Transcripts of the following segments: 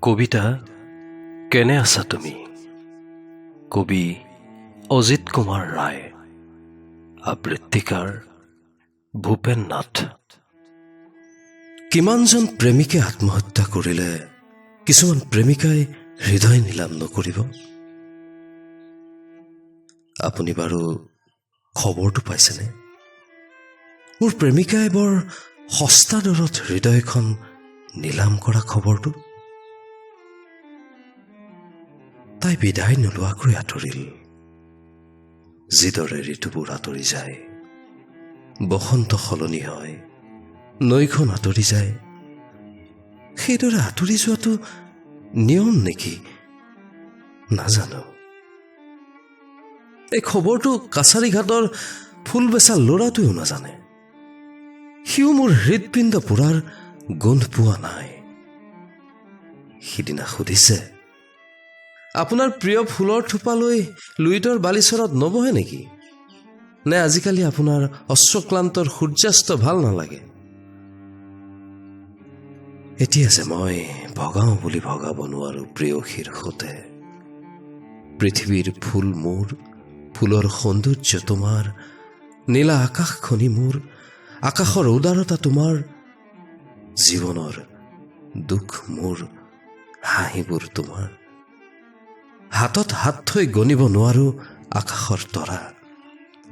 কবিতা কেনে আছা তুমি? কবি অজিত কুমাৰ ৰায়, আবৃত্তিকাৰ ভূপেন নাথ। কিমানজন প্ৰেমিকে আত্মহত্যা কৰিলে কিছুমান প্ৰেমিকাই হৃদয় নিলাম নকৰিব? আপুনি বাৰু খবৰটো পাইছেনে? মোৰ প্ৰেমিকাই বৰ সস্তা দৰত হৃদয়খন নিলাম কৰা খবৰটো। তাই বিদায় নোলোৱাকৈ আঁতৰিল। যিদৰে ঋতুবোৰ আঁতৰি যায়, বসন্ত সলনি হয়, নৈখন আঁতৰি যায়, সেইদৰে আঁতৰি যোৱাটো নিয়ম নেকি নাজানো। এই খবৰটো কাছাৰীঘাটৰ ফুল বেচা ল'ৰাটোৱেও নাজানে। সিও মোৰ হৃদপিণ্ড পোৰাৰ গোন্ধ পোৱা নাই। সিদিনা সুধিছে, আপোনাৰ প্ৰিয় ফুলৰ থোপালৈ লুইতৰ বালিচৰত নবহে নেকি? নে আজিকালি আপোনাৰ অশ্বক্লান্তৰ সূৰ্যাস্ত ভাল নালাগে? এতিয়া যে মই ভগাওঁ বুলি ভগাব নোৱাৰো প্ৰেয়সীৰ সতে। পৃথিৱীৰ ফুল মোৰ, ফুলৰ সৌন্দৰ্য তোমাৰ, নীলা আকাশখনি মোৰ, আকাশৰ উদাৰতা তোমাৰ, জীৱনৰ দুখ মোৰ, হাঁহিবোৰ তোমাৰ। হাতত হাত থৈ গণিব নোৱাৰো আকাশৰ তৰা,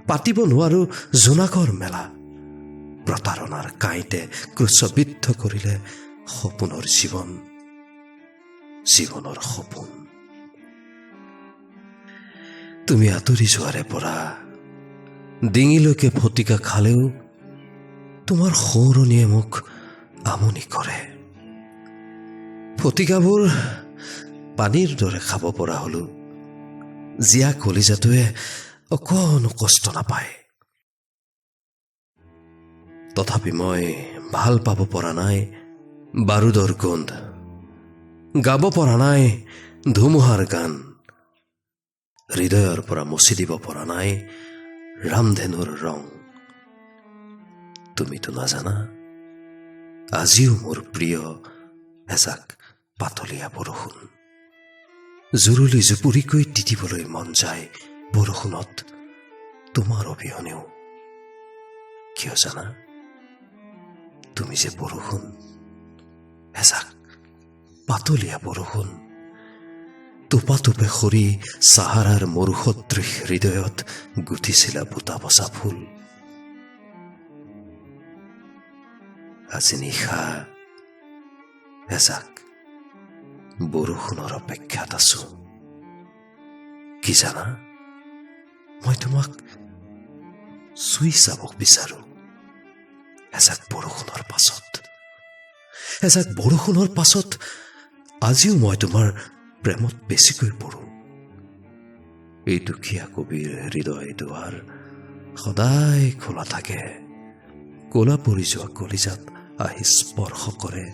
পাতিব নোৱাৰো জোনাকৰ মেলা। প্ৰতাৰণাৰ কাঁইতে ক্ৰুশবিদ্ধ কৰিলে সপোনৰ জীৱন, জীৱনৰ সপোন। তুমি আঁতৰি যোৱাৰে পৰা ডিঙিলৈকে ফটিকা খালেও তোমাৰ সোঁৱৰণীয়ে মোক আমনি কৰে। ফটিকাবোৰ পানীৰ দৰে খাব পৰা হলো, জীয়া কলিজাটোৱে অকণো কষ্ট নাপায়। তথাপি মই ভাল পাব পৰা নাই বাৰুদৰ গোন্ধ, গাব পৰা নাই ধুমুহাৰ গান, হৃদয়ৰ পৰা মচি দিব পৰা নাই ৰামধেনুৰ ৰং। তুমিতো নাজানা, আজিও মোৰ প্ৰিয় এজাক পাতলীয়া বৰষুণ। জুৰুলি জুপুৰিকৈ তিতিবলৈ মন যায় বৰষুণত তোমাৰ অবিহনেও। কিয় জানা? তুমি যে বৰষুণ, এজাক পাতলীয়া বৰষুণ। টোপা টোপে সৰি চাহাৰাৰ মৰুসদৃশ হৃদয়ত গুঠিছিলা বুটা বচা ফুল। আজি নিশা এজাক বৰষুণৰ অপেক্ষাত আছো। কি জানা, মই তোমাক চুই চাব বিচাৰো এজাক বৰষুণৰ পাছত। এজাক বৰষুণৰ পাছত আজিও মই তোমাৰ প্ৰেমত বেছিকৈ পৰো। এই দুখীয়া কবিৰ হৃদয় দুৱাৰ সদায় খোলা থাকে। কলা পৰি যোৱা কলিজাত আহি স্পৰ্শ কৰে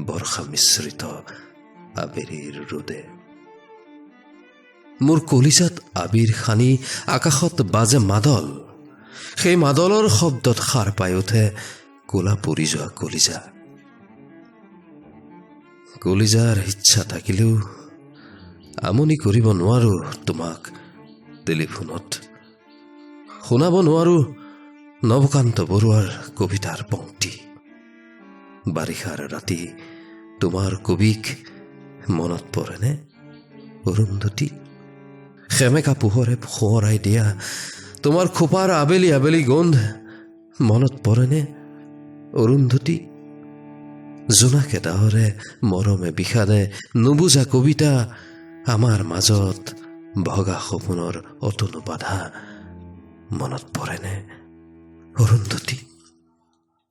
বৰ্ষা মিশ্ৰিত আবেলিৰ ৰ'দে। মোৰ কলিজাত আবিৰ সানি আকাশত বাজে মাদল। সেই মাদলৰ শব্দত সাৰ পাই উঠে কলা পৰি যোৱা কলিজা। কলিজাৰ ইচ্ছা থাকিলেও আমনি কৰিব নোৱাৰো তোমাক টেলিফোনত। শুনাব নোৱাৰো নৱকান্ত বৰুৱাৰ কবিতাৰ পংক্তি। বাৰিষাৰ ৰাতি তোমাৰ কবিক মনত পৰেনে অৰুন্ধতী? সেমেকা পোহৰে সোঁৱৰাই দিয়া তোমাৰ খোপাৰ আবেলি আবেলি গোন্ধ মনত পৰেনে অৰুন্ধতী? জোনাকে ডাৱৰে মৰমে বিষাদে নুবুজা কবিতা আমাৰ মাজত ভগা সপোনৰ অতনু বাধা মনত পৰেনে অৰুন্ধতী?